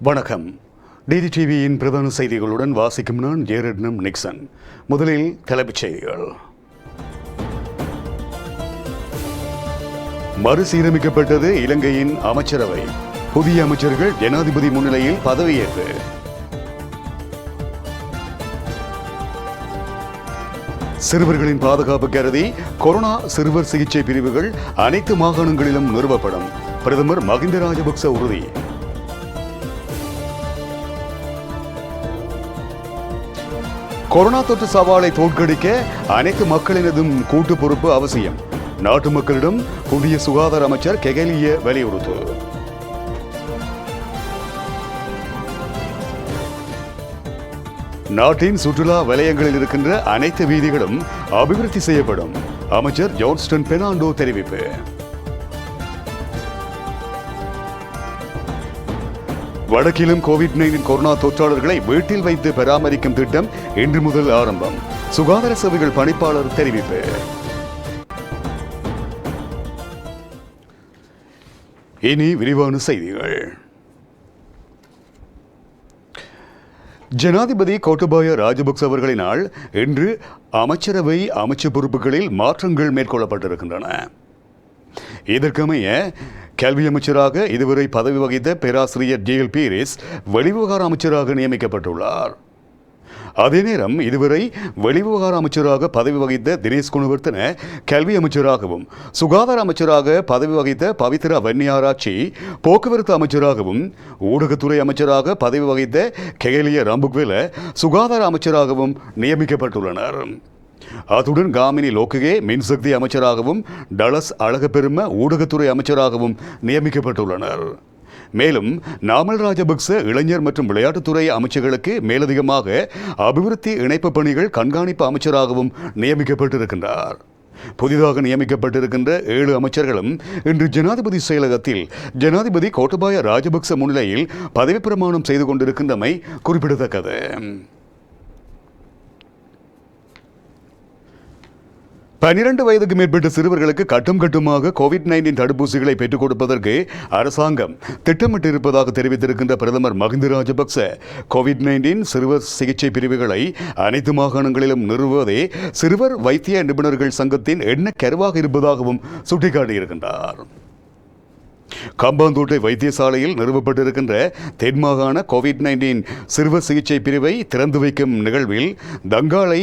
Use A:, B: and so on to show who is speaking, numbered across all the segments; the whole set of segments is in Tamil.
A: வணக்கம். டிடிடிவியின் பிரதான செய்திகளுடன் வாசிக்கும் நான் ஜேரட்னம் நிக்சன். முதலில் தலைப்புச் செய்திகள். மறுசீரமைக்கப்பட்டது இலங்கையின் அமைச்சரவை. புதிய அமைச்சர்கள் ஜனாதிபதி முன்னிலையில் பதவியேற்பு. சிறுவர்களின் பாதுகாப்பு கருதி கொரோனா சிறுவர் சிகிச்சை பிரிவுகள் அனைத்து மாகாணங்களிலும் நிறுவப்படும். பிரதமர் மஹிந்த ராஜபக்ச உறுதி. கொரோனா தொற்று சவாலை தோற்கடிக்க அனைத்து மக்களினதும் கூட்டு பொறுப்பு அவசியம். நாட்டு மக்களிடம் புதிய சுகாதார அமைச்சர் கெகலிய வலியுறுத்து. நாட்டின் சுற்றுலா வலயங்களில் இருக்கின்ற அனைத்து வீதிகளும் அபிவிருத்தி செய்யப்படும். அமைச்சர் ஜான்ஸ்டன் பெர்னாண்டோ தெரிவிப்பு. வடக்கிலும் கோவிட்-19 கொரோனா தொற்றாளர்களை வீட்டில் வைத்து பராமரிக்கும் திட்டம் இன்று முதல் ஆரம்பம். சுகாதார சேவைகள் பணிப்பாளர் தெரிவிப்பு. இனி விரிவான செய்திகள். ஜனாதிபதி கோட்டபாய ராஜபக்ச அவர்களினால் இன்று அமைச்சரவை அமைச்சு பொறுப்புகளில் மாற்றங்கள் மேற்கொள்ளப்பட்டிருக்கின்றன. இதற்கமைய கல்வி அமைச்சராக இதுவரை பதவி வகித்த பேராசிரியர் ஜேஎல் பீரிஸ் வெளிவிவகார அமைச்சராக நியமிக்கப்பட்டுள்ளார். அதே நேரம் இதுவரை வெளிவிவகார அமைச்சராக பதவி வகித்த தினேஷ் குணவர்த்தன கல்வி அமைச்சராகவும், சுகாதார அமைச்சராக பதவி வகித்த பவித்ரா வன்னியாராச்சி போக்குவரத்து அமைச்சராகவும், ஊடகத்துறை அமைச்சராக பதவி வகித்த கெகலிய ரம்புக்வெல சுகாதார அமைச்சராகவும் நியமிக்கப்பட்டுள்ளனர். அத்துடன் காமினி லோக்ககே மின்சக்தி அமைச்சராகவும், டலஸ் அழகப்பெரும ஊடகத்துறை அமைச்சராகவும் நியமிக்கப்பட்டுள்ளனர். மேலும் நாமல் ராஜபக்ச இளைஞர் மற்றும் விளையாட்டுத்துறை அமைச்சர்களுக்கு மேலதிகமாக அபிவிருத்தி இணைப்பு பணிகள் கண்காணிப்பு அமைச்சராகவும் நியமிக்கப்பட்டிருக்கின்றார். புதிதாக நியமிக்கப்பட்டிருக்கின்ற 7 அமைச்சர்களும் இன்று ஜனாதிபதி செயலகத்தில் ஜனாதிபதி கோட்டபாய ராஜபக்ச முன்னிலையில் பதவி பிரமாணம் செய்து கொண்டிருக்கின்றமை குறிப்பிடத்தக்கது. 12 வயதுக்கு மேற்பட்ட சிறுவர்களுக்கு கட்டுமாக கோவிட்-19 தடுப்பூசிகளை பெற்றுக் கொடுப்பதற்கு அரசாங்கம் திட்டமிட்டிருப்பதாக தெரிவித்திருக்கின்ற பிரதமர் மஹிந்த ராஜபக்ச கோவிட்-19 சிறுவர் சிகிச்சை பிரிவுகளை அனைத்து மாகாணங்களிலும் நிறுவுவதே சிறுவர் வைத்திய நிபுணர்கள் சங்கத்தின் எண்ணக்கருவாக இருப்பதாகவும் சுட்டிக்காட்டியிருக்கின்றார். கம்பாந்தோட்டை வைத்தியசாலையில் நிறுவப்பட்டிருக்கின்ற தென்மாகாண கோவிட்-19 சிறுவர் சிகிச்சை பிரிவை திறந்து வைக்கும் நிகழ்வில் தங்காலை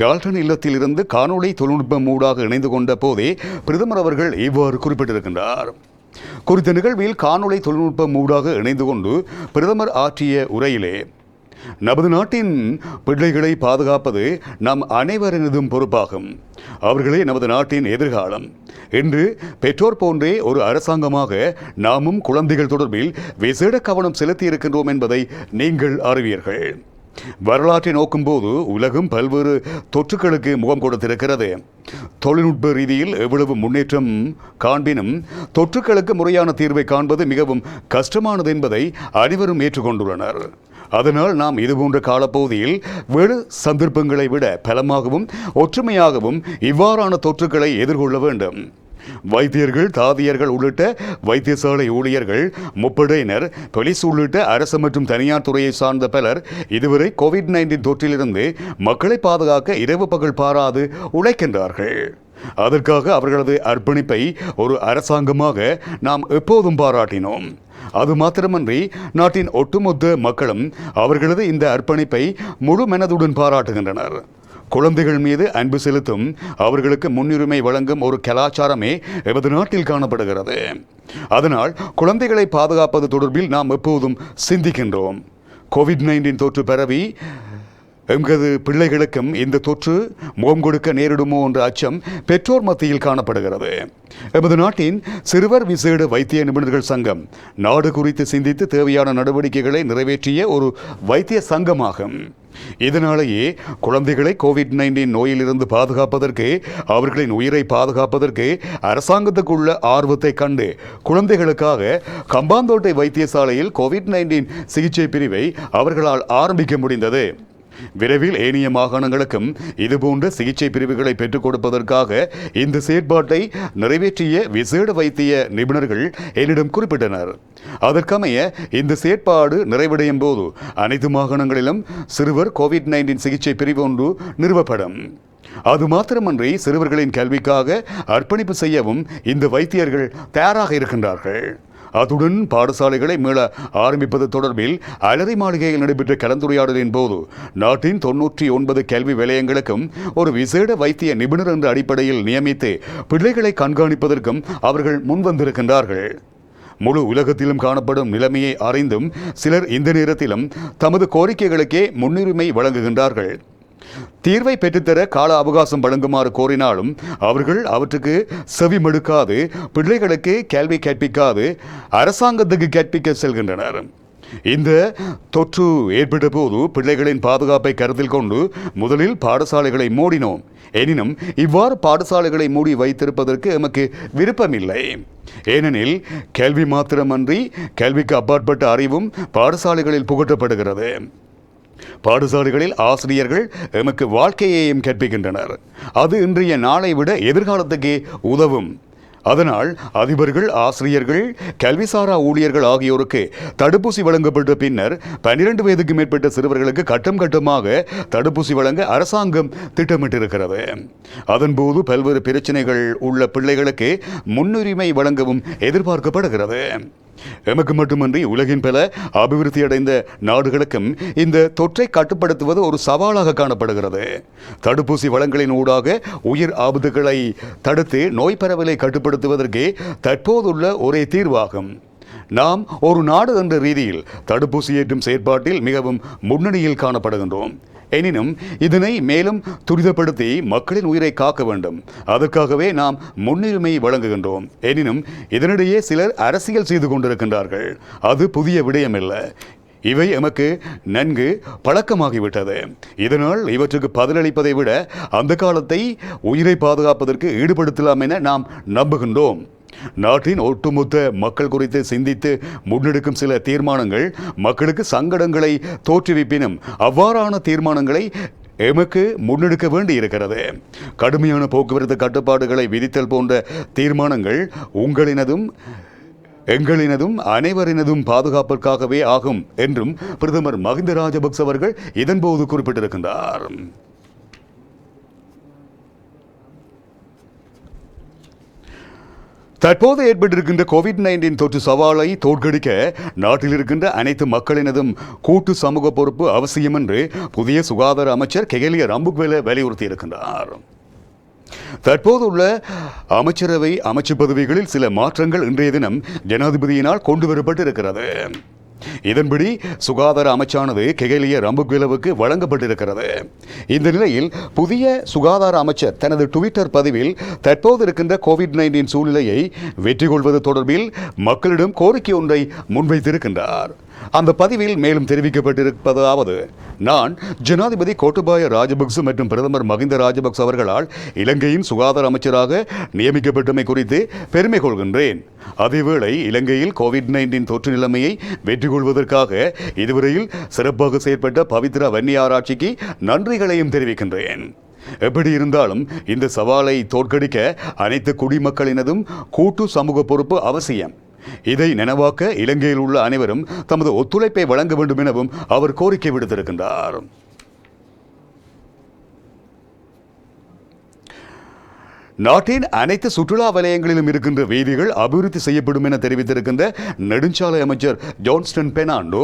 A: கால்டன் இல்லத்தில் இருந்து காணொளி தொழில்நுட்பம் ஊடாக இணைந்து கொண்ட போதே பிரதமர் அவர்கள் இவ்வாறு குறிப்பிட்டிருக்கின்றார். குறித்த நிகழ்வில் காணொளி தொழில்நுட்பம் ஊடாக இணைந்து கொண்டு பிரதமர் ஆற்றிய உரையிலே, நமது நாட்டின் பிள்ளைகளை பாதுகாப்பது நம் அனைவரினதும் பொறுப்பாகும். அவர்களே நமது நாட்டின் எதிர்காலம். இன்று பெற்றோர் போன்றே ஒரு அரசாங்கமாக நாமும் குழந்தைகள் தொடர்பில் விசேட கவனம் செலுத்தி இருக்கின்றோம் என்பதை நீங்கள் அறிவீர்கள். வரலாற்றை நோக்கும்போது உலகம் பல்வேறு தொற்றுகளுக்கு முகம் கொடுத்திருக்கிறது. தொழில்நுட்ப ரீதியில் எவ்வளவு முன்னேற்றம் காண்பினும் தொற்றுகளுக்கு முறையான தீர்வை காண்பது மிகவும் கஷ்டமானது என்பதை அனைவரும் ஏற்றுக்கொண்டுள்ளனர். அதனால் நாம் இதுபோன்ற காலப்பகுதியில் வேறு சந்தர்ப்பங்களை விட பலமாகவும் ஒற்றுமையாகவும் இவ்வாறான தொற்றுக்களை எதிர்கொள்ள வேண்டும். வைத்தியர்கள், தாதியர்கள் உள்ளிட்ட வைத்தியசாலை ஊழியர்கள், முப்படையினர், போலீஸ் உள்ளிட்ட அரசு மற்றும் தனியார் துறையை சார்ந்த பலர் இதுவரை கோவிட்-19 தொற்றிலிருந்து மக்களை பாதுகாக்க இரவு பகல் பாராது உழைக்கின்றார்கள். அதற்காக அவர்களது அர்ப்பணிப்பை ஒரு அரசாங்கமாக நாம் எப்போதும் பாராட்டினோம். அது மாத்திரமன்றி நாட்டின் ஒட்டுமொத்த மக்களும் அவர்களது இந்த அர்ப்பணிப்பை முழு மனதுடன் பாராட்டுகின்றனர். குழந்தைகள் மீது அன்பு செலுத்தும், அவர்களுக்கு முன்னுரிமை வழங்கும் ஒரு கலாச்சாரமே எமது நாட்டில் காணப்படுகிறது. அதனால் குழந்தைகளை பாதுகாப்பது தொடர்பில் நாம் எப்போதும் சிந்திக்கின்றோம். கோவிட்-19 தொற்று பரவி எமது பிள்ளைகளுக்கும் இந்த தொற்று முகம் கொடுக்க நேரிடுமோ என்ற அச்சம் பெற்றோர் மத்தியில் காணப்படுகிறது. எமது நாட்டின் சிறுவர் விசேட வைத்திய நிபுணர்கள் சங்கம் நாடு குறித்து சிந்தித்து தேவையான நடவடிக்கைகளை நிறைவேற்றிய ஒரு வைத்திய சங்கமாகும். இதனாலேயே குழந்தைகளை கோவிட்-19 நோயிலிருந்து பாதுகாப்பதற்கு, அவர்களின் உயிரை பாதுகாப்பதற்கு அரசாங்கத்துக்குள்ள ஆர்வத்தை கண்டு குழந்தைகளுக்காக கம்பாந்தோட்டை வைத்தியசாலையில் கோவிட்-19 சிகிச்சை பிரிவை அவர்களால் ஆரம்பிக்க முடிந்தது. விரைவில் ஏனைய மாகாணங்களுக்கும் இதுபோன்ற சிகிச்சை பிரிவுகளை பெற்றுக் கொடுப்பதற்காக இந்த செயற்பாட்டை நிறைவேற்றிய விசேட வைத்திய நிபுணர்கள் என்னிடம் குறிப்பிட்டனர். அதற்கமைய இந்த செயற்பாடு நிறைவடையும் போது அனைத்து மாகாணங்களிலும் சிறுவர் கோவிட்-19 சிகிச்சை பிரிவு ஒன்று நிறுவப்படும். அது மாத்திரமன்றி சிறுவர்களின் கல்விக்காக அர்ப்பணிப்பு செய்யவும் இந்த வைத்தியர்கள் தயாராக இருக்கின்றார்கள். அத்துடன் பாடசாலைகளை மீள ஆரம்பிப்பது தொடர்பில் அலரி மாளிகையில் நடைபெற்ற கலந்துரையாடலின் போது நாட்டின் 99 கல்வி வலயங்களுக்கும் ஒரு விசேட வைத்திய நிபுணர் என்ற அடிப்படையில் நியமித்து பிள்ளைகளை கண்காணிப்பதற்கும் அவர்கள் முன்வந்திருக்கின்றார்கள். முழு உலகத்திலும் காணப்படும் நிலைமையை அறிந்தும் சிலர் இந்த நேரத்திலும் தமது கோரிக்கைகளுக்கே முன்னுரிமை வழங்குகின்றார்கள். தீர்வை பெற்றுத்தர கால அவகாசம் வழங்குமாறு கோரினாலும் அவர்கள் அவற்றுக்கு செவி மடுக்காது பிள்ளைகளுக்கு கேள்வி கற்பிக்காது அரசாங்கத்துக்கு கற்பிக்க செல்கின்றனர். இந்த தொற்று ஏற்பட்ட போது பிள்ளைகளின் பாதுகாப்பை கருத்தில் கொண்டு முதலில் பாடசாலைகளை மூடினோம். எனினும் இவ்வாறு பாடசாலைகளை மூடி வைத்திருப்பதற்கு எமக்கு விருப்பமில்லை. ஏனெனில் கேள்வி மாத்திரமன்றி கல்விக்கு அப்பாற்பட்ட அறிவும் பாடசாலைகளில் புகட்டப்படுகிறது. பாடசாலைகளில் ஆசிரியர்கள் எமக்கு வாழ்க்கையையும் கற்பிக்கின்றனர். அது இன்றைய நாளை விட எதிர்காலத்துக்கே உதவும். அதனால் அதிபர்கள், ஆசிரியர்கள், கல்விசாரா ஊழியர்கள் ஆகியோருக்கு தடுப்பூசி வழங்கப்பட்ட பின்னர் 12 வயதுக்கு மேற்பட்ட சிறுவர்களுக்கு கட்டம் கட்டமாக தடுப்பூசி வழங்க அரசாங்கம் திட்டமிட்டிருக்கிறது. அதன்போது பல்வேறு பிரச்சனைகள் உள்ள பிள்ளைகளுக்கு முன்னுரிமை வழங்கவும் எதிர்பார்க்கப்படுகிறது. எமக்கு மட்டுமன்றி உலகின் பல அபிவிருத்தியடைந்த நாடுகளுக்கும் இந்த தொற்றை கட்டுப்படுத்துவது ஒரு சவாலாக காணப்படுகிறது. தடுப்பூசி வளங்களின் ஊடாக உயிர் ஆபத்துகளை தடுத்து நோய் பரவலை கட்டுப்படுத்துவதற்கே தற்போதுள்ள ஒரே தீர்வாகும். நாம் ஒரு நாடு என்ற ரீதியில் தடுப்பூசி ஏற்றும் செயற்பாட்டில் மிகவும் முன்னணியில் காணப்படுகின்றோம். எனினும் இதனை மேலும் துரிதப்படுத்தி மக்களின் உயிரை காக்க வேண்டும். அதற்காகவே நாம் முன்னுரிமை வழங்குகின்றோம். எனினும் இதனிடையே சிலர் அரசியல் செய்து கொண்டிருக்கின்றார்கள். அது புதிய விடயமல்ல. இவை எமக்கு நன்கு பழக்கமாகிவிட்டது. இதனால் இவற்றுக்கு பதிலளிப்பதை விட அந்த காலத்தை உயிரை பாதுகாப்பதற்கு ஈடுபடுத்தலாம் என நாம் நம்புகின்றோம். நாட்டின் ஒட்டுமொத்த மக்கள் குறித்து சிந்தித்து முன்னெடுக்கும் சில தீர்மானங்கள் மக்களுக்கு சங்கடங்களை தோற்றுவிப்பினும் அவ்வாறான தீர்மானங்களை எமக்கு முன்னெடுக்க வேண்டி இருக்கிறது. கடுமையான போக்குவரத்து கட்டுப்பாடுகளை விதித்தல் போன்ற தீர்மானங்கள் உங்களினதும் எங்களினதும் அனைவரினதும் பாதுகாப்பிற்காகவே ஆகும் என்றும் பிரதமர் மஹிந்த ராஜபக்ச அவர்கள் இதன்போது குறிப்பிட்டிருக்கின்றார். தற்போது ஏற்பட்டிருக்கின்ற கோவிட்-19 தொற்று சவாலை தோற்கடிக்க நாட்டில் இருக்கின்ற அனைத்து மக்களினதும் கூட்டு சமூக பொறுப்பு அவசியம் என்று புதிய சுகாதார அமைச்சர் கெகலிய ரம்புக்வெல வலியுறுத்தியிருக்கின்றார். தற்போதுள்ள அமைச்சரவை அமைச்சு பதவிகளில் சில மாற்றங்கள் இன்றைய தினம் ஜனாதிபதியினால் கொண்டு வரப்பட்டிருக்கிறது. இதன்படி சுகாதார அமைச்சானது கெகலிய ரம்புக்வெலவுக்கு வழங்கப்பட்டிருக்கிறது. இந்த நிலையில் புதிய சுகாதார அமைச்சர் தனது ட்விட்டர் பதிவில் தற்போது இருக்கின்ற கோவிட்-19 சூழ்நிலையை வெற்றி கொள்வது தொடர்பில் மக்களிடம் கோரிக்கை ஒன்றை முன்வைத்திருக்கின்றார். அந்த பதிவில் மேலும் தெரிவிக்கப்பட்டிருப்பதாவது: நான் ஜனாதிபதி கோட்டபாய ராஜபக்ச மற்றும் பிரதமர் மஹிந்த ராஜபக்ச அவர்களால் இலங்கையின் சுகாதார அமைச்சராக நியமிக்கப்பட்டமை குறித்து பெருமை கொள்கின்றேன். அதேவேளை இலங்கையில் கோவிட்-19 தொற்று நிலைமையை வெற்றி கொள்வதற்காக இதுவரையில் சிறப்பாக செயற்பட்ட பவித்ரா வன்னியாராட்சிக்கு நன்றிகளையும் தெரிவிக்கின்றேன். எப்படி இருந்தாலும் இந்த சவாலை தோற்கடிக்க அனைத்து குடிமக்களினதும் கூட்டு சமூக பொறுப்பு அவசியம். இதை நனவாக்க இலங்கையில் உள்ள அனைவரும் தமது ஒத்துழைப்பை வழங்க வேண்டும் எனவும் அவர் கோரிக்கை விடுத்திருக்கின்றார். நாட்டின் அனைத்து சுற்றுலா வலயங்களிலும் இருக்கின்ற வீதிகள் அபிவிருத்தி செய்யப்படும் என தெரிவித்திருக்கின்ற நெடுஞ்சாலை அமைச்சர் ஜான்ஸ்டன் பெர்னாண்டோ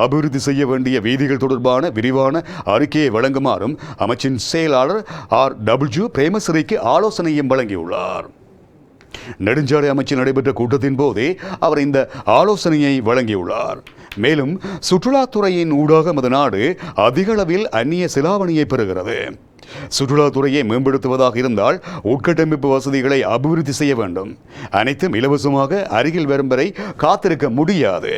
A: அபிவிருத்தி செய்ய வேண்டிய வீதிகள் தொடர்பான விரிவான அறிக்கையை வழங்குமாறும் அமைச்சின் செயலாளர் RW பிரேமசிறிக்கு ஆலோசனையும் வழங்கியுள்ளார். நெடுஞ்சாலை அமைச்சில் நடைபெற்ற கூட்டத்தின் போதே அவர் இந்த ஆலோசனையை வழங்கியுள்ளார். மேலும் சுற்றுலாத்துறையின் ஊடாக நமது நாடு அதிக அளவில் அந்நிய செலாவணியை பெறுகிறது. சுற்றுலாத்துறையை மேம்படுத்துவதாக இருந்தால் உட்கட்டமைப்பு வசதிகளை அபிவிருத்தி செய்ய வேண்டும். அனைத்தும் இலவசமாக அருகில் வரும் வரை காத்திருக்க முடியாது.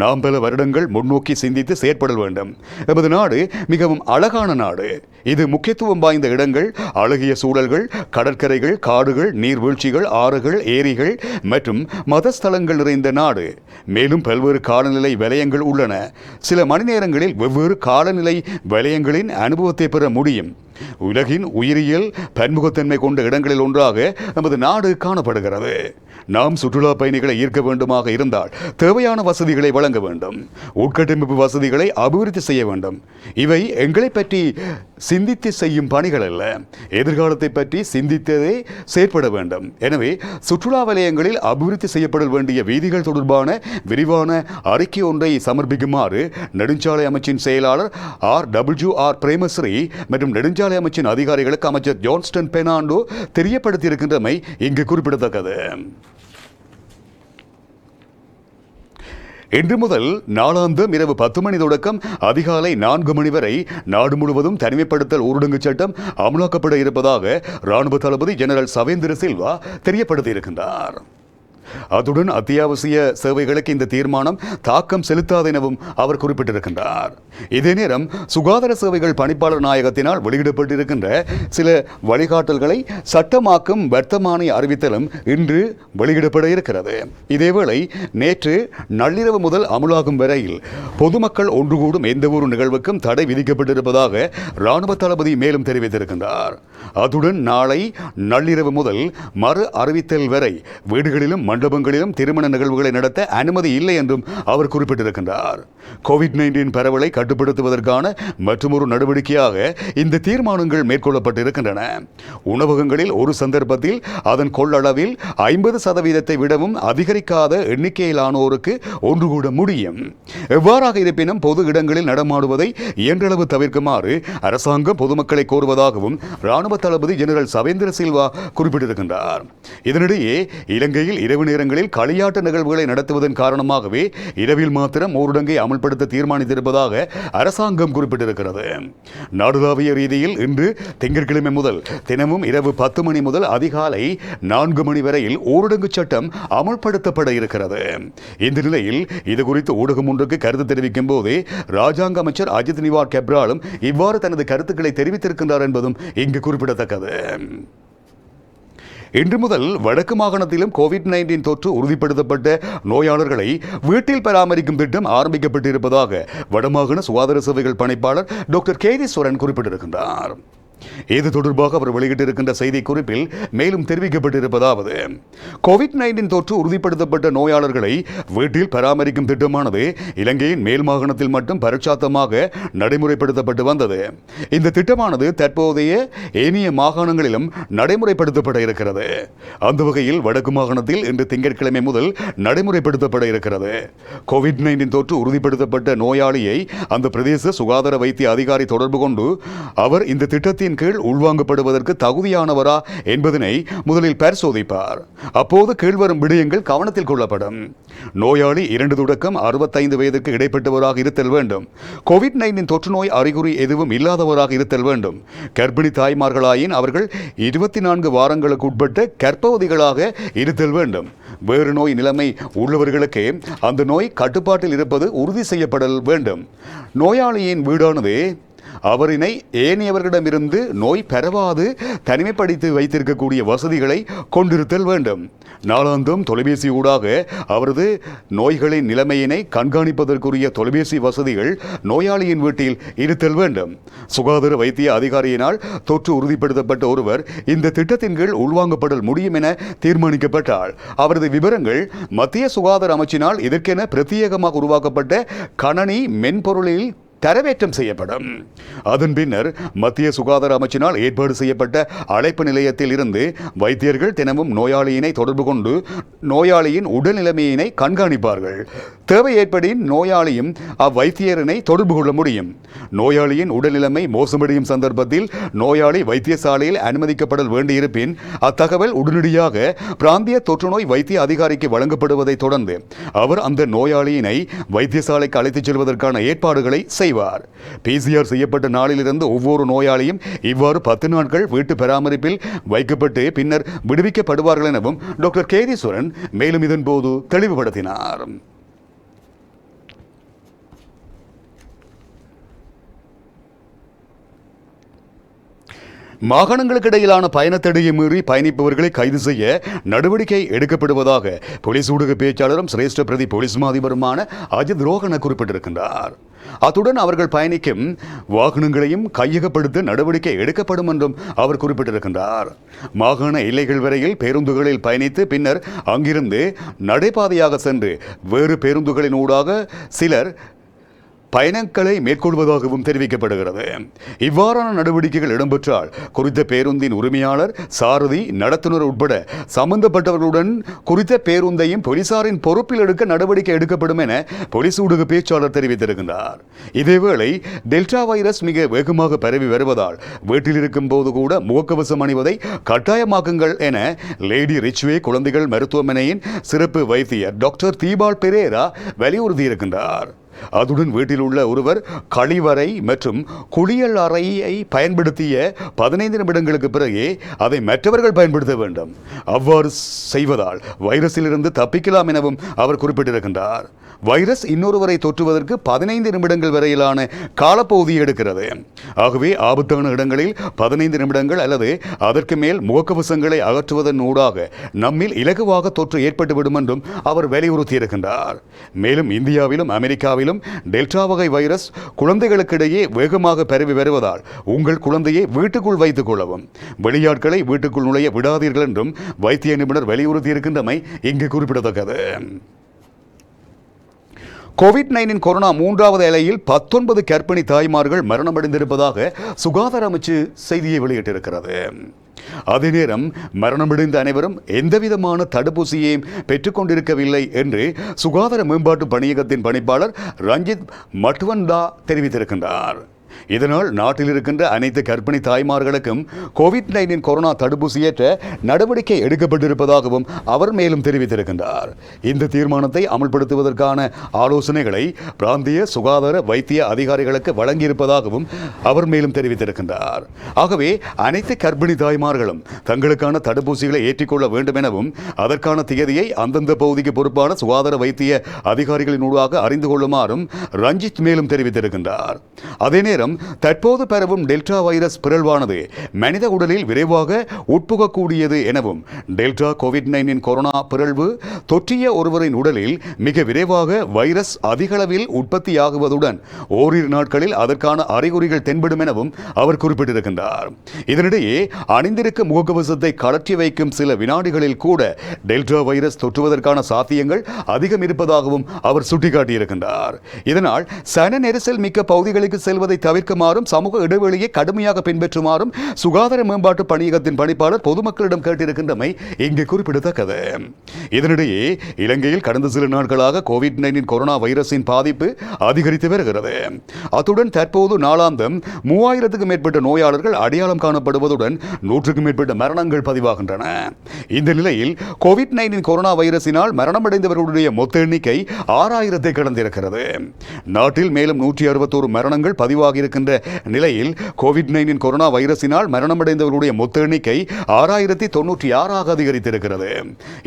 A: நாம் பல வருடங்கள் முன்னோக்கி சிந்தித்து செயற்பட வேண்டும். எமது நாடு மிகவும் அழகான நாடு. இது முக்கியத்துவம் வாய்ந்த இடங்கள், அழகிய சூழல்கள், கடற்கரைகள், காடுகள், நீர்வீழ்ச்சிகள், ஆறுகள், ஏரிகள் மற்றும் மதஸ்தலங்கள் நிறைந்த நாடு. மேலும் பல்வேறு காலநிலை வலயங்கள் உள்ளன. சில மணி நேரங்களில் வெவ்வேறு காலநிலை வலயங்களின் அனுபவத்தை பெற முடியும். உலகின் உயிரியல் பன்முகத்தன்மை கொண்ட இடங்களில் ஒன்றாக நமது நாடு காணப்படுகிறது. நாம் சுற்றுலா பயணிகளை ஈர்க்க வேண்டுமாக இருந்தால் தேவையான வசதிகளை வழங்க வேண்டும். உட்கட்டமைப்பு வசதிகளை அபிவிருத்தி செய்ய வேண்டும். இவை எங்களை பற்றி சிந்தித்து செய்யும் பணிகள் அல்ல, எதிர்காலத்தை பற்றி சிந்தித்ததே செயற்பட வேண்டும். எனவே சுற்றுலா வலயங்களில் அபிவிருத்தி செய்யப்பட வேண்டிய வீதிகள் தொடர்பான விரிவான அறிக்கை ஒன்றை சமர்ப்பிக்குமாறு நெடுஞ்சாலை அமைச்சின் செயலாளர் RWR பிரேமஸ்ரீ மற்றும் நெடுஞ்சாலை அமைச்சின் அதிகாரிகளுக்கு அமைச்சர் ஜான்ஸ்டன் பெர்னாண்டோ தெரியப்படுத்தியிருக்கின்றமை இங்கு குறிப்பிடத்தக்கது. இன்று முதல் நாளாந்தம் இரவு 10 மணி தொடக்கம் அதிகாலை 4 மணி வரை நாடு முழுவதும் தனிமைப்படுத்தல் ஊரடங்கு சட்டம் அமலாக்கப்பட இருப்பதாக இராணுவ தளபதி ஜெனரல் சவேந்திர சில்வா தெரியப்படுத்தியிருக்கின்றார். அதுடன் அத்தியாவசிய சேவைகளுக்கு இந்த தீர்மானம் தாக்கம் செலுத்தாது எனவும் அவர் குறிப்பிட்டிருக்கின்றார். இதே நேரம் சுகாதார சேவைகள் பணிப்பாளர் நாயகத்தினால் வெளியிடப்பட்டிருக்கின்ற சில வழிகாட்டல்களை சட்டமாக்கும் வர்த்தமானி அறிவித்தலும் இன்று வெளியிடப்பட இருக்கிறது. இதேவேளை நேற்று நள்ளிரவு முதல் அமுலாகும் வரையில் பொதுமக்கள் ஒன்று கூடும் எந்த ஒரு நிகழ்வுக்கும் தடை விதிக்கப்பட்டிருப்பதாக இராணுவ தளபதி மேலும் தெரிவித்திருக்கின்றார். அதுடன் நாளை நள்ளிரவு முதல் மறு அறிவித்தல் வரை வீடுகளிலும் மண்டபங்களிலும் திருமண நிகழ்வுகளை நடத்த அனுமதி இல்லை என்றும் அவர் குறிப்பிட்டிருக்கின்றார். கோவிட்-19 பரவலை கட்டுப்படுத்துவதற்கான மற்றொரு நடவடிக்கையாக இந்த தீர்மானங்கள் மேற்கொள்ளப்பட்டிருக்கின்றன. உணவகங்களில் ஒரு சந்தர்ப்பத்தில் அதன் கொள்ளளவில் 50% விடவும் அதிகரிக்காத எண்ணிக்கையிலானோருக்கு ஒன்று கூட முடியும். எவ்வாறாக இருப்பினும் பொது இடங்களில் நடமாடுவதை இயன்றளவு தவிர்க்குமாறு அரசாங்கம் பொதுமக்களை கோருவதாகவும் இராணுவ தளபதி ஜெனரல் சவேந்திர சில்வா குறிப்பிட்டிருக்கின்றார். இதனிடையே இலங்கையில் இரவு நேரங்களில் களியாட்ட நிகழ்வுகளை நடத்துவதன் காரணமாகவே இரவில் மாத்திரம் ஊரடங்கை அமல்படுத்த தீர்மானித்திருப்பதாக அரசாங்கம் குறிப்பிட்டிருக்கிறது. நாடுதாவிய ரீதியில் இன்று திங்கட்கிழமை முதல் தினமும் இரவு 10 மணி முதல் அதிகாலை 4 மணி வரையில் ஊரடங்கு சட்டம் அமல்படுத்தப்பட இருக்கிறது. இந்த நிலையில் இதுகுறித்து ஊடகம் ஒன்றுக்கு கருத்து தெரிவிக்கும் போதே ராஜாங்க அமைச்சர் அஜித் நிவார் கெப்ராலும் இவ்வாறு தனது கருத்துக்களை தெரிவித்திருக்கின்றார் என்பதும் இங்கு குறிப்பிடத்தக்கது. இன்று முதல் வடக்கு மாகாணத்திலும் கோவிட்-19 தொற்று உறுதிப்படுத்தப்பட்ட நோயாளர்களை வீட்டில் பராமரிக்கும் திட்டம் ஆரம்பிக்கப்பட்டிருப்பதாக வடமாகாண சுகாதார சேவைகள் பணிப்பாளர் டாக்டர் கேதீஸ்வரன் குறிப்பிட்டிருக்கின்றார். இது தொடர்பாக அவர் வெளியிட்டிருக்கின்ற செய்தி குறிப்பில் மேலும் தெரிவிக்கப்பட்டிருப்பதாவது: கோவிட்-19 தொற்று உறுதிப்படுத்தப்பட்ட நோயாளர்களை வீட்டில் பராமரிக்கும் திட்டமானது இலங்கையின் மேல் மாகாணத்தில் மட்டும் பரட்சாத்தமாக நடைமுறைப்படுத்தப்பட்டு வந்தது. இந்த திட்டமானது தற்போதைய ஏனைய மாகாணங்களிலும் நடைமுறைப்படுத்தப்பட இருக்கிறது. அந்த வகையில் வடக்கு மாகாணத்தில் இன்று திங்கட்கிழமை முதல் நடைமுறைப்படுத்தப்பட இருக்கிறது. கோவிட்-19 தொற்று உறுதிப்படுத்தப்பட்ட நோயாளியை அந்த பிரதேச சுகாதார வைத்திய அதிகாரி தொடர்பு கொண்டு அவர் இந்த திட்டத்தின் கீழ் உள்வாங்கப்படுவதற்கு தகுதியானவரா என்பதனை முதலில் பரிசோதிப்பார். அப்போது கீழ்வரும் விடயங்கள் கவனத்தில் கொள்ளப்படும். நோயாளி 2 தொடக்கம் 65 வயதுக்கு இடைப்பட்டவராக இருத்தல் வேண்டும். கோவிட்-19 தொற்று நோய் அறிகுறி எதுவும் இல்லாதவராக இருத்தல் வேண்டும். கர்ப்பிணி தாய்மார்களாயின் அவர்கள் 24 வாரங்களுக்கு உட்பட்ட கர்ப்பவதிகளாக இருத்தல் வேண்டும். வேறு நோய் நிலைமை உள்ளவர்களுக்கு அந்த நோய் கட்டுப்பாட்டில் இருப்பது உறுதி செய்யப்படல் வேண்டும். நோயாளியின் வீடானது அவரினை ஏனையவர்களிடமிருந்து நோய் பரவாது தனிமைப்படுத்தி வைத்திருக்கக்கூடிய வசதிகளை கொண்டிருத்தல் வேண்டும். நாளாந்தம் தொலைபேசி ஊடாக அவரது நோய்களின் நிலைமையினை கண்காணிப்பதற்குரிய தொலைபேசி வசதிகள் நோயாளியின் வீட்டில் இருத்தல் வேண்டும். சுகாதார வைத்திய அதிகாரியினால் தொற்று உறுதிப்படுத்தப்பட்ட ஒருவர் இந்த திட்டத்தின் கீழ் உள்வாங்கப்படல் முடியும் என தீர்மானிக்கப்பட்டால் அவரது விவரங்கள் மத்திய சுகாதார அமைச்சினால் இதற்கென பிரத்யேகமாக உருவாக்கப்பட்ட கணனி மென்பொருளில் தரவேற்றம் செய்யப்படும். அதன் பின்னர் மத்திய சுகாதார அமைச்சினால் ஏற்பாடு செய்யப்பட்ட அழைப்பு நிலையத்தில் இருந்து வைத்தியர்கள் தினமும் நோயாளியினை தொடர்பு கொண்டு நோயாளியின் உடல் நிலைமையினை கண்காணிப்பார்கள். தேவை ஏற்படின் நோயாளியும் அவ்வைத்தியரினை தொடர்பு கொள்ள முடியும். நோயாளியின் உடல்நிலைமை மோசமடையும் சந்தர்ப்பத்தில் நோயாளி வைத்தியசாலையில் அனுமதிக்கப்பட வேண்டியிருப்பின் அத்தகவல் உடனடியாக பிராந்திய தொற்றுநோய் வைத்திய அதிகாரிக்கு வழங்கப்படுவதை தொடர்ந்து அவர் அந்த நோயாளியினை வைத்தியசாலைக்கு அழைத்துச் செல்வதற்கான ஏற்பாடுகளை செய்வார். PCR செய்யப்பட்ட நாளிலிருந்து ஒவ்வொரு நோயாளியும் இவ்வாறு 10 நாட்கள் வீட்டு பராமரிப்பில் வைக்கப்பட்டு பின்னர் விடுவிக்கப்படுவார்கள் எனவும் டாக்டர் கேதீஸ்வரன் மேலும் இதன் போது தெளிவுபடுத்தினார். மாகாணங்களுக்கு இடையிலான பயணத்தடையை மீறி பயணிப்பவர்களை கைது செய்ய நடவடிக்கை எடுக்கப்படுவதாக போலீஸ் ஊடக பேச்சாளரும் சிரேஷ்ட பிரதி போலீஸ் மாதிபருமான அஜித் ரோஹன குறிப்பிட்டிருக்கின்றார். அத்துடன் அவர்கள் பயணிக்கும் வாகனங்களையும் கையகப்படுத்த நடவடிக்கை எடுக்கப்படும் என்றும் அவர் குறிப்பிட்டிருக்கின்றார். மாகாண எல்லைகள் வரையில் பேருந்துகளில் பயணித்து பின்னர் அங்கிருந்து நடைபாதையாக சென்று வேறு பேருந்துகளின் ஊடாக சிலர் பயணங்களை மேற்கொள்வதாகவும் தெரிவிக்கப்படுகிறது. இவ்வாறான நடவடிக்கைகள் இடம்பெற்றால் குறித்த பேருந்தின் உரிமையாளர், சாரதி, நடத்துனர் உட்பட சம்பந்தப்பட்டவர்களுடன் குறித்த பேருந்தையும் போலீசாரின் பொறுப்பில் எடுக்க நடவடிக்கை எடுக்கப்படும் என போலீஸ் ஊடக பேச்சாளர் தெரிவித்திருக்கிறார். இதேவேளை டெல்டா வைரஸ் மிக வேகமாக பரவி வருவதால் வீட்டில் இருக்கும் போது கூட முகக்கவசம் அணிவதை கட்டாயமாக்குங்கள் என லேடி ரிச்வே குழந்தைகள் மருத்துவமனையின் சிறப்பு வைத்தியர் டாக்டர் தீபால் பெரேரா வலியுறுத்தியிருக்கின்றார். அதுடன் வீட்டில் உள்ள ஒருவர் கழிவறை மற்றும் குளியல் அறையை பயன்படுத்திய 15 நிமிடங்களுக்கு பிறகே அதை மற்றவர்கள் பயன்படுத்த வேண்டும். அவ்வாறு செய்வதால் வைரஸிலிருந்து தப்பிக்கலாம் எனவும் அவர் குறிப்பிட்டிருக்கின்றார். வைரஸ் இன்னொருவரை தொற்றுவதற்கு 15 நிமிடங்கள் வரையிலான காலப்பகுதி எடுக்கிறது. ஆகவே ஆபத்தான இடங்களில் 15 நிமிடங்கள் அல்லது அதற்கு மேல் முகக்கவசங்களை அகற்றுவதன் ஊடாக நம்மில் இலகுவாக தொற்று ஏற்பட்டுவிடும் என்றும் அவர் வலியுறுத்தியிருக்கின்றார். மேலும் இந்தியாவிலும் அமெரிக்காவிலும் டெல்டா வகை வைரஸ் குழந்தைகளுக்கிடையே வேகமாக பரவி வருவதால் உங்கள் குழந்தையை வீட்டுக்குள் வைத்துக் கொள்ளவும், வெளியாட்களை வீட்டுக்குள் நுழைய விடாதீர்கள் என்றும் வைத்திய நிபுணர் வலியுறுத்தியிருக்கின்றமை இங்கு குறிப்பிடத்தக்கது. கோவிட்-19 கொரோனா 3வது அலையில் 19 கர்ப்பிணி தாய்மார்கள் மரணமடைந்திருப்பதாக சுகாதார அமைச்சு செய்தியை வெளியிட்டிருக்கிறது. அதே நேரம் மரணமடைந்த அனைவரும் எந்தவிதமான தடுப்பூசியையும் பெற்றுக்கொண்டிருக்கவில்லை என்று சுகாதார மேம்பாட்டு பணியகத்தின் பணிப்பாளர் ரஞ்சித் மட்வந்தா தெரிவித்திருக்கின்றார். இதனால் நாட்டில் இருக்கின்ற அனைத்து கர்ப்பிணி தாய்மார்களுக்கும் கோவிட்-19 கொரோனா தடுப்பூசி ஏற்ற நடவடிக்கை எடுக்கப்பட்டிருப்பதாகவும் அவர் மேலும் தெரிவித்திருக்கின்றார். இந்த தீர்மானத்தை அமல்படுத்துவதற்கான ஆலோசனைகளை பிராந்திய சுகாதார வைத்திய அதிகாரிகளுக்கு வழங்கியிருப்பதாகவும் அவர் மேலும் தெரிவித்திருக்கின்றார். ஆகவே அனைத்து கர்ப்பிணி தாய்மார்களும் தங்களுக்கான தடுப்பூசிகளை ஏற்றிக்கொள்ள வேண்டும் எனவும் அதற்கான திகதியை அந்தந்த பகுதிக்கு பொறுப்பான சுகாதார வைத்திய அதிகாரிகளின் ஊடாக அறிந்து கொள்ளுமாறும் ரஞ்சித் மேலும் தெரிவித்திருக்கின்றார். அதே நேரம் தற்போது பரவும் டெல்டா வைரஸ் பிறழ்வானது மனித உடலில் விரைவாக உட்புகக்கூடியது எனவும் டெல்டா கோவிட்-19 கொரோனா பிறழ்வு தொற்றிய ஒருவரின் உடலில் மிக விரைவாக வைரஸ் அதிகளவில் உற்பத்தியாகுவதுடன் ஓரிரு நாட்களில் அதற்கான அறிகுறிகள் தென்படும் எனவும் அவர் குறிப்பிட்டிருக்கின்றார். இதனிடையே அணிந்திருக்கும் முகக்கவசத்தை கழற்றி வைக்கும் சில வினாடிகளில் கூட டெல்டா வைரஸ் தொற்றுவதற்கான சாத்தியங்கள் அதிகம் இருப்பதாகவும் அவர் சுட்டிக்காட்டியிருக்கின்றார். இதனால் சன நெரிசல் மிக்க பகுதிகளுக்கு செல்வதை தவிர்க்குமாறும் சமூக இடைவெளியை கடுமையாக பின்பற்றுமாறும் சுகாதார மேம்பாட்டு பணியகத்தின் பணிப்பாளர் பொதுமக்களிடம் கேட்டிருக்கின்றமை இங்கு குறிப்பிடத்தக்கது. இதனிடையே இலங்கையில் கடந்த சில நாட்களாக கோவிட்-19 கொரோனா வைரஸின் பாதிப்பு அதிகரித்து வருகிறது. அத்துடன் தற்போது நாளாந்தம் 3000க்கும் மேற்பட்ட நோயாளர்கள் அடையாளம் காணப்படுவதுடன் 100க்கும் மேற்பட்ட மரணங்கள் பதிவாகின்றன. இந்த நிலையில் கோவிட்-19 கொரோனா வைரஸினால் மரணமடைந்தவர்களுடைய மொத்த எண்ணிக்கை 6000ஐ கடந்திருக்கிறது. நாட்டில் மேலும் 161 மரணங்கள் பதிவாகி இருக்கின்ற நிலையில் கோவிட்-19 கொரோனா வைரஸினால் மரணமடைந்தவர்களுடைய மொத்த எண்ணிக்கை 6096ஆக அதிகரித்திருக்கிறது.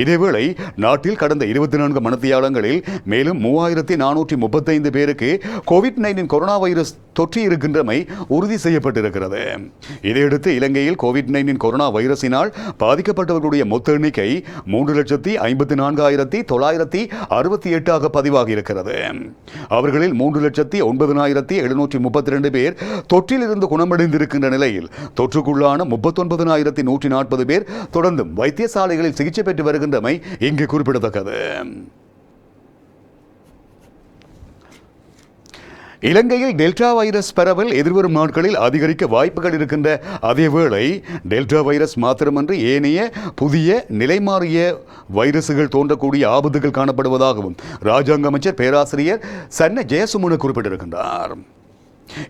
A: இதேவேளை நாட்டில் கடந்த 24 மணித்தியாலங்களில் மேலும் 3435 பேருக்கு கோவிட்-19 கொரோனா வைரஸ் தொற்றி இருக்கின்றமை உறுதி செய்யப்பட்டிருக்கிறது. இதையடுத்து இலங்கையில் கோவிட்-19 கொரோனா வைரஸினால் பாதிக்கப்பட்டவர்களுடைய மொத்த எண்ணிக்கை 3,54,968ஆக பதிவாகி இருக்கிறது. அவர்களில் 3,09,732 பேர் தொற்றிலிருந்து குணமடைந்திருக்கின்ற நிலையில் தொற்றுக்குள்ளான 39,140 பேர் தொடர்ந்தும் வைத்தியசாலைகளில் சிகிச்சை பெற்று வருகின்றமை இங்கு குறிப்பிடத்தக்கது. இலங்கையில் டெல்டா வைரஸ் பரவல் எதிர்வரும் நாட்களில் அதிகரிக்க வாய்ப்புகள் இருக்கின்ற அதேவேளை டெல்டா வைரஸ் மாத்திரமன்றி ஏனைய புதிய நிலைமாறிய வைரசுகள் தோன்றக்கூடிய ஆபத்துகள் காணப்படுவதாகவும் ராஜாங்க அமைச்சர் பேராசிரியர் சன்ன ஜெயசுமன குறிப்பிட்டிருக்கின்றார்.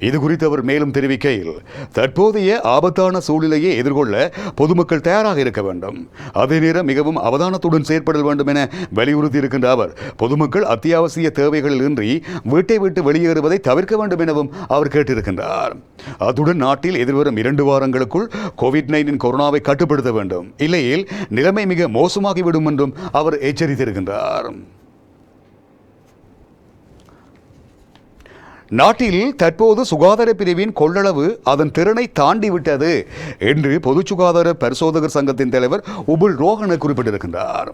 A: இது குறித்து அவர் மேலும் தெரிவிக்கையில், தற்போதைய ஆபத்தான சூழ்நிலையை எதிர்கொள்ள பொதுமக்கள் தயாராக இருக்க வேண்டும், அதே நேரம் மிகவும் அவதானத்துடன் செயற்பட வேண்டும் என வலியுறுத்தி இருக்கின்ற அவர் பொதுமக்கள் அத்தியாவசிய தேவைகளில் இன்றி வீட்டை விட்டு வெளியேறுவதை தவிர்க்க வேண்டும் எனவும் அவர் கேட்டிருக்கின்றார். அத்துடன் நாட்டில் எதிர்வரும் 2 வாரங்களுக்குள் கோவிட்-19 கொரோனாவை கட்டுப்படுத்த வேண்டும், இல்லையில் நிலைமை மிக மோசமாகிவிடும் என்றும் அவர் எச்சரித்திருக்கின்றார். நாட்டில் தற்போது சுகாதார பிரிவின் கொள்ளளவு அதன் திறனை தாண்டிவிட்டது என்று பொது சுகாதார பரிசோதகர் சங்கத்தின் தலைவர் உபுல் ரோஹன குறிப்பிட்டிருக்கின்றார்.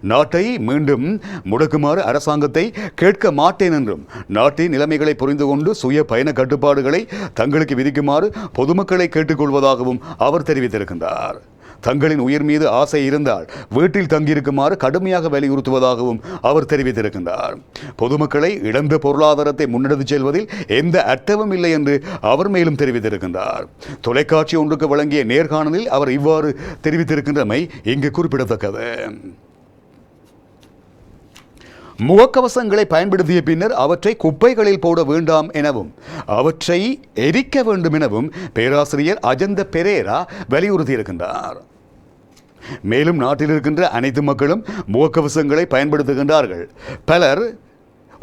A: நாட்டை மீண்டும் முடக்குமாறு அரசாங்கத்தை கேட்க மாட்டேன் என்றும் நாட்டின் நிலைமைகளை புரிந்து கொண்டு சுய பயண கட்டுப்பாடுகளை தங்களுக்கு விதிக்குமாறு பொதுமக்களை கேட்டுக்கொள்வதாகவும் அவர் தெரிவித்திருக்கின்றார். தங்களின் உயிர் மீது ஆசை இருந்தால் வீட்டில் தங்கியிருக்குமாறு கடுமையாக வலியுறுத்துவதாகவும் அவர் தெரிவித்திருக்கின்றார். பொதுமக்களை இழந்த பொருளாதாரத்தை முன்னெடுத்துச் செல்வதில் எந்த அர்த்தமும் இல்லை என்று அவர் மேலும் தெரிவித்திருக்கின்றார். தொலைக்காட்சி ஒன்றுக்கு வழங்கிய நேர்காணலில் அவர் இவ்வாறு தெரிவித்திருக்கின்றமை இங்கு குறிப்பிடத்தக்கது. முகக்கவசங்களை பயன்படுத்திய பின்னர் அவற்றை குப்பைகளில் போட வேண்டாம் எனவும் அவற்றை எரிக்க வேண்டும் எனவும் பேராசிரியர் அஜந்த பெரேரா வலியுறுத்தியிருக்கின்றார். மேலும் நாட்டில் இருக்கின்ற அனைத்து மக்களும் முகக்கவசங்களை பயன்படுத்துகின்றார்கள். பலர்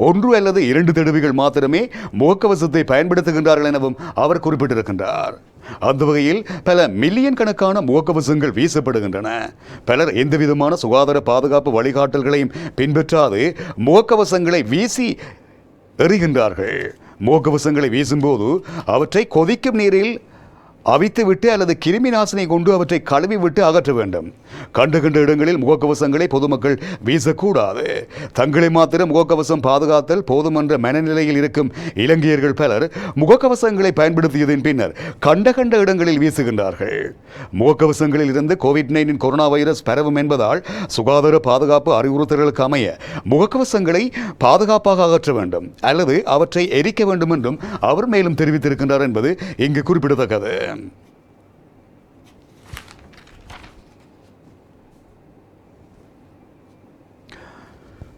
A: 1 அல்லது 2 தடவைகள் மாத்திரமே முகக்கவசத்தை பயன்படுத்துகின்றார்கள் எனவும் அவர் குறிப்பிட்டிருக்கின்றார். அந்த வகையில் பல மில்லியன் கணக்கான முகக்கவசங்கள் வீசப்படுகின்றன. பலர் எந்தவிதமான சுகாதார பாதுகாப்பு வழிகாட்டல்களையும் பின்பற்றாது முகக்கவசங்களை வீசி எறிகின்றார்கள். முகக்கவசங்களை வீசும்போது அவற்றை கொதிக்கும் நீரில் அவித்துவிட்டு அல்லது கிருமி நாசினி கொண்டு அவற்றை கழுவி விட்டு அகற்ற வேண்டும். கண்ட இடங்களில் முகக்கவசங்களை பொதுமக்கள் வீசக்கூடாது. தங்களை மாத்திரம் முகக்கவசம் பாதுகாத்தல் போதும் என்ற மனநிலையில் இருக்கும் இலங்கையர்கள் பலர் முகக்கவசங்களை பயன்படுத்தியதன் பின்னர் கண்ட இடங்களில் வீசுகின்றார்கள். முகக்கவசங்களில் இருந்து கோவிட்-19 கொரோனா வைரஸ் பரவும் என்பதால் சுகாதார பாதுகாப்பு அறிவுறுத்தல்களுக்கு அமைய முகக்கவசங்களை பாதுகாப்பாக அகற்ற வேண்டும் அல்லது அவற்றை எரிக்க வேண்டும் என்றும் அவர் மேலும் தெரிவித்திருக்கின்றார் என்பது இங்கு குறிப்பிடத்தக்கது.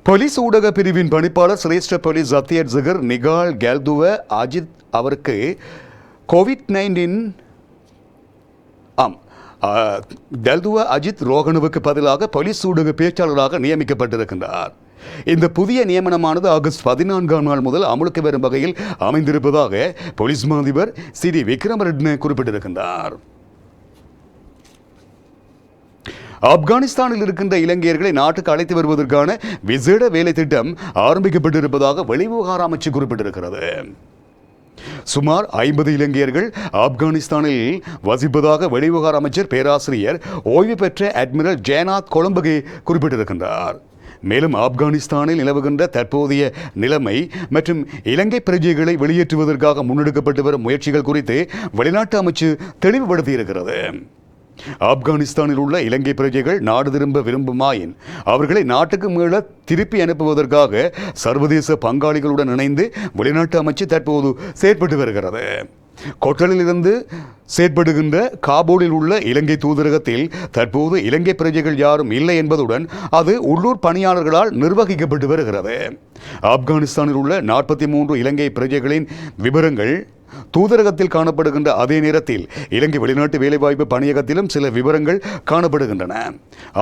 A: போலீஸ் ஊடக பிரிவின் பணிப்பாளர் சிரேஷ்ட போலீஸ் அத்தியட்சகர் நிகால் கேல்துவ அஜித் அவருக்கு கோவிட்-19 டெல்துவ அஜித் ரோகனுவுக்கு பதிலாக போலீஸ் ஊடக பேச்சாளராக நியமிக்கப்பட்டிருக்கின்றார். இந்த புதிய நியமனமானது ஆகஸ்ட் 14ஆம் நாள் முதல் அமலுக்கு வரும் வகையில் அமைந்திருப்பதாக போலீஸ் மாதிபர் சிடி விக்ரமரெட்ன குறிப்பிட்டிருக்கின்றார். ஆப்கானிஸ்தானில் இருக்கின்ற இலங்கையர்களை நாட்டுக்கு அழைத்து வருவதற்கான விசேட வேலை திட்டம் ஆரம்பிக்கப்பட்டிருப்பதாக வெளிவிவகார அமைச்சு குறிப்பிட்டிருக்கிறது. சுமார் 50 இலங்கையர்கள் ஆப்கானிஸ்தானில் வசிப்பதாக வெளிவிவகார அமைச்சர் பேராசிரியர் ஓய்வு பெற்ற அட்மிரல் ஜெயநாத் கொலம்பகே குறிப்பிட்டிருக்கின்றார். மேலும் ஆப்கானிஸ்தானில் நிலவுகின்ற தற்போதைய நிலைமை மற்றும் இலங்கை பிரஜைகளை வெளியேற்றுவதற்காக முன்னெடுக்கப்பட்டு வரும் முயற்சிகள் குறித்து வெளிநாட்டு அமைச்சு தெளிவுபடுத்தியிருக்கிறது. ஆப்கானிஸ்தானில் உள்ள இலங்கை பிரஜைகள் நாடு திரும்ப விரும்புமாயின் அவர்களை நாட்டுக்கு மீள திருப்பி அனுப்புவதற்காக சர்வதேச பங்காளிகளுடன் இணைந்து வெளிநாட்டு அமைச்சு தற்போது செயற்பட்டு வருகிறது. கொட்டலில் இருந்து செயற்படுகின்ற காபூலில் உள்ள இலங்கை தூதரகத்தில் தற்போது இலங்கை பிரஜைகள் யாரும் இல்லை என்பதுடன் அது உள்ளூர் பணியாளர்களால் நிர்வகிக்கப்பட்டு வருகிறது. ஆப்கானிஸ்தானில் உள்ள 43 இலங்கை பிரஜைகளின் விவரங்கள் தூதரகத்தில் காணப்படுகின்ற அதே நேரத்தில் இலங்கை வெளிநாட்டு வேலைவாய்ப்பு பணியகத்திலும் சில விவரங்கள் காணப்படுகின்றன.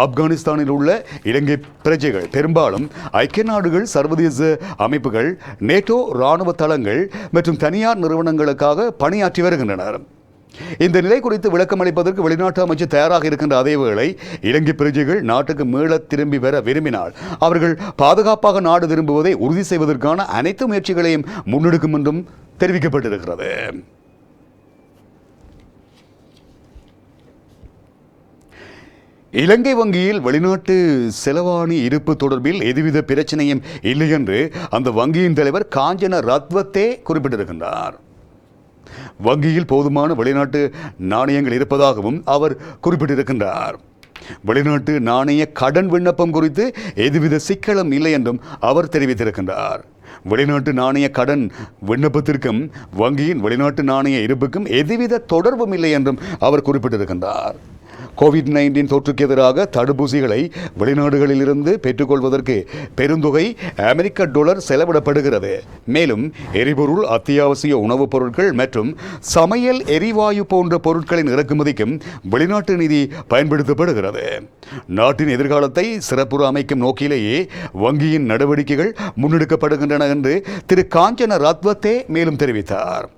A: ஆப்கானிஸ்தானில் உள்ள இலங்கை பிரஜைகள் பெரும்பாலும் ஐக்கிய நாடுகள், சர்வதேச அமைப்புகள், நேட்டோ இராணுவ தளங்கள் மற்றும் தனியார் நிறுவனங்களுக்காக பணியாற்றி வருகின்றனர். இந்த நிலை குறித்து விளக்கம் அளிப்பதற்கு வெளிநாட்டு அமைச்சு தயாராக இருக்கின்ற அதேவேளை இலங்கை பிரஜைகள் நாட்டுக்கு மீள திரும்பி வர விரும்பினால் அவர்கள் பாதுகாப்பாக நாடு திரும்புவதை உறுதி செய்வதற்கான அனைத்து முயற்சிகளையும் முன்னெடுக்கும் என்றும் தெரிவிக்கப்பட்டிருக்கிறது. இலங்கை வங்கியில் வெளிநாட்டு செலவாணி இருப்பு தொடர்பில் எதுவித பிரச்சனையும் இல்லை என்று அந்த வங்கியின் தலைவர் காஞ்சன ரத்வத்தே குறிப்பிட்டிருக்கின்றார். வங்கியில் போதுமான வெளிநாட்டு நாணயங்கள் இருப்பதாகவும் அவர் குறிப்பிட்டிருக்கின்றார். வெளிநாட்டு நாணய கடன் விண்ணப்பம் குறித்து எதுவித சிக்கலும் இல்லை என்றும் அவர் தெரிவித்திருக்கின்றார். வெளிநாட்டு நாணய கடன் விண்ணப்பத்திற்கும் வங்கியின் வெளிநாட்டு நாணய இருப்புக்கும் எதுவித தொடர்பும் இல்லை என்றும் அவர் குறிப்பிட்டிருக்கின்றார். கோவிட்-19 தொற்றுக்கு எதிராக தடுப்பூசிகளை வெளிநாடுகளில் இருந்து பெற்றுக்கொள்வதற்கு பெருந்தொகை அமெரிக்க டாலர் செலவிடப்படுகிறது. மேலும் எரிபொருள், அத்தியாவசிய உணவுப் பொருட்கள் மற்றும் சமையல் எரிவாயு போன்ற பொருட்களின் இறக்குமதிக்கும் வெளிநாட்டு நிதி பயன்படுத்தப்படுகிறது. நாட்டின் எதிர்காலத்தை சிறப்புற அமைக்கும் நோக்கிலேயே வங்கியின் நடவடிக்கைகள் முன்னெடுக்கப்படுகின்றன என்று திரு காஞ்சன ரத்வத்தே மேலும் தெரிவித்தார்.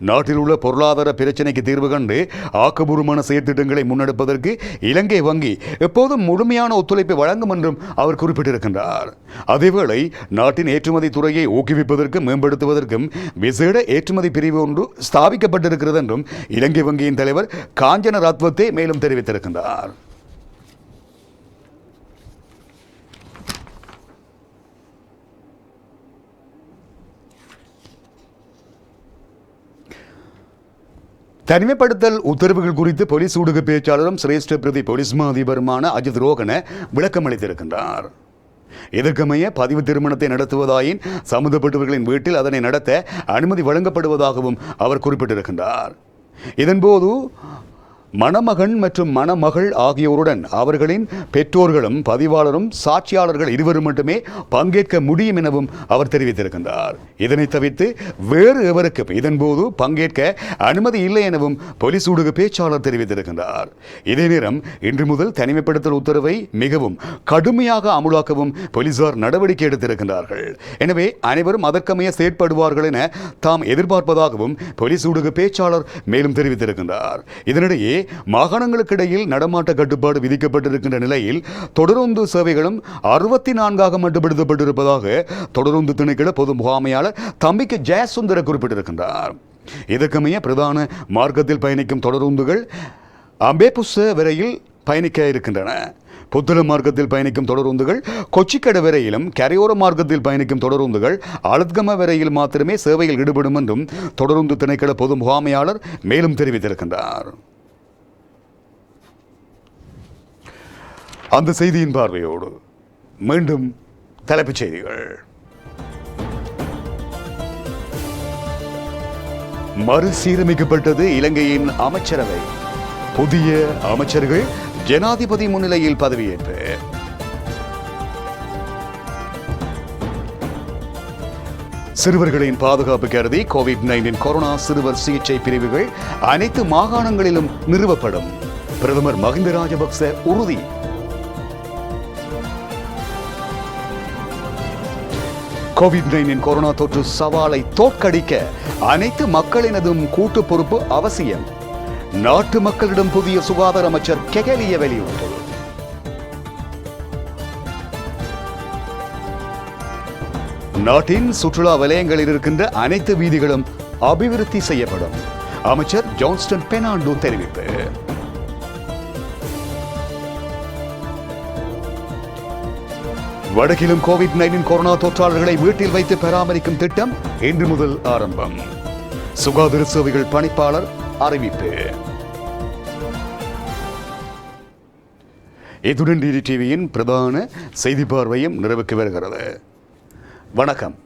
A: நாட்டில் உள்ள பொருளாதார பிரச்சினைக்கு தீர்வு கண்டு ஆக்கபூர்வமான செயற்திட்டங்களை முன்னெடுப்பதற்கு இலங்கை வங்கி எப்போதும் முழுமையான ஒத்துழைப்பை வழங்கும் என்றும் அவர் குறிப்பிட்டிருக்கின்றார். அதேவேளை நாட்டின் ஏற்றுமதி துறையை ஊக்குவிப்பதற்கும் மேம்படுத்துவதற்கும் விசேட ஏற்றுமதி பிரிவு ஒன்று ஸ்தாபிக்கப்பட்டிருக்கிறது என்றும் இலங்கை வங்கியின் தலைவர் காஞ்சன ரத்வத்தே மேலும் தெரிவித்திருக்கின்றார். தனிமைப்படுத்தல் உத்தரவுகள் குறித்து போலீஸ் ஊடக பேச்சாளரும் சிரேஷ்ட பிரதி போலீஸ் மா அதிபருமான அஜித் ரோகன விளக்கம் அளித்திருக்கின்றார். இதற்கமைய பதிவு திருமணத்தை நடத்துவதாயின் சம்பந்தப்பட்டவர்களின் வீட்டில் அதனை நடத்த அனுமதி வழங்கப்படுவதாகவும் அவர் குறிப்பிட்டிருக்கின்றார். இதன்போது மணமகன் மற்றும் மணமகள் ஆகியோருடன் அவர்களின் பெற்றோர்களும் பதிவாளரும் சாட்சியாளர்கள் இருவரும் மட்டுமே பங்கேற்க முடியும் எனவும் அவர் தெரிவித்திருக்கின்றார். இதனை தவிர்த்து வேறு எவருக்கும் இதன்போது பங்கேற்க அனுமதி இல்லை எனவும் போலீஸ் ஊடக பேச்சாளர் தெரிவித்திருக்கின்றார். இதே நேரம் இன்று முதல் தனிமைப்படுத்தல் உத்தரவை மிகவும் கடுமையாக அமுலாக்கவும் போலீசார் நடவடிக்கை எடுத்திருக்கின்றார்கள். எனவே அனைவரும் அதற்கமைய செயற்படுவார்கள் என தாம் எதிர்பார்ப்பதாகவும் போலீஸ் ஊடக பேச்சாளர் மேலும் தெரிவித்திருக்கின்றார். இதனிடையே மாகாணங்களுக்கு இடையில் நடமாட்ட கட்டுப்பாடு விதிக்கப்பட்டிருக்கின்ற நிலையில் தொடருந்து சேவைகளும் 64 மட்டுப்படுத்தப்பட்டிருப்பதாக தொடருந்து திணைக்கள பொது முகாமையாளர் தம்பிக்கு ஜெயசுந்தர குறிப்பிட்டிருக்கின்றார். இதற்கமைய பிரதான மார்க்கத்தில் பயணிக்கும் தொடருந்துகள் அம்பேபுச வரையில் பயணிக்க இருக்கின்றன. புத்தள மார்க்கத்தில் பயணிக்கும் தொடருந்துகள் கொச்சிக்கடை வரையிலும், கரையோர மார்க்கத்தில் பயணிக்கும் தொடருந்துகள் அழுத்கம வரையில் மாத்திரமே சேவையில் ஈடுபடும் என்றும் தொடருந்து திணைக்கள பொது முகாமையாளர் மேலும் தெரிவித்திருக்கின்றார். அந்த செய்தியின் பார்வையோடு மீண்டும் தலைப்புச் செய்திகள். மறுசீரமைக்கப்பட்டது இலங்கையின் அமைச்சரவை. புதிய அமைச்சர்கள் ஜனாதிபதி முன்னிலையில் பதவியேற்பு. சிறுவர்களின் பாதுகாப்பு கருதி கோவிட்-19 கொரோனா சிறுவர் சிகிச்சை பிரிவுகள் அனைத்து மாகாணங்களிலும் நிறுவப்படும். பிரதமர் மஹிந்த ராஜபக்ச உறுதி. கோவிட்-19 கொரோனா தொற்று சவாலை தோற்கடிக்க அனைத்து மக்களினதும் கூட்டு பொறுப்பு அவசியம். நாட்டு மக்களிடம் புதிய சுகாதார அமைச்சர் கெகலிய வலியுறுத்தல். நாட்டின் சுற்றுலா வலயங்களில் இருக்கின்ற அனைத்து வீதிகளும் அபிவிருத்தி செய்யப்படும். அமைச்சர் ஜான்ஸ்டன் பெர்னாண்டோ தெரிவிப்பு. வடக்கிலும் கோவிட்-19 கொரோனா தொற்றாளர்களை வீட்டில் வைத்து பராமரிக்கும் திட்டம் இன்று முதல் ஆரம்பம். சுகாதார சேவைகள் பணிப்பாளர் அறிவிப்பு. இத்துடன் டிடிடிவியின் பிரதான செய்தி பார்வையும் நிறைவுக்கு வருகிறது. வணக்கம்.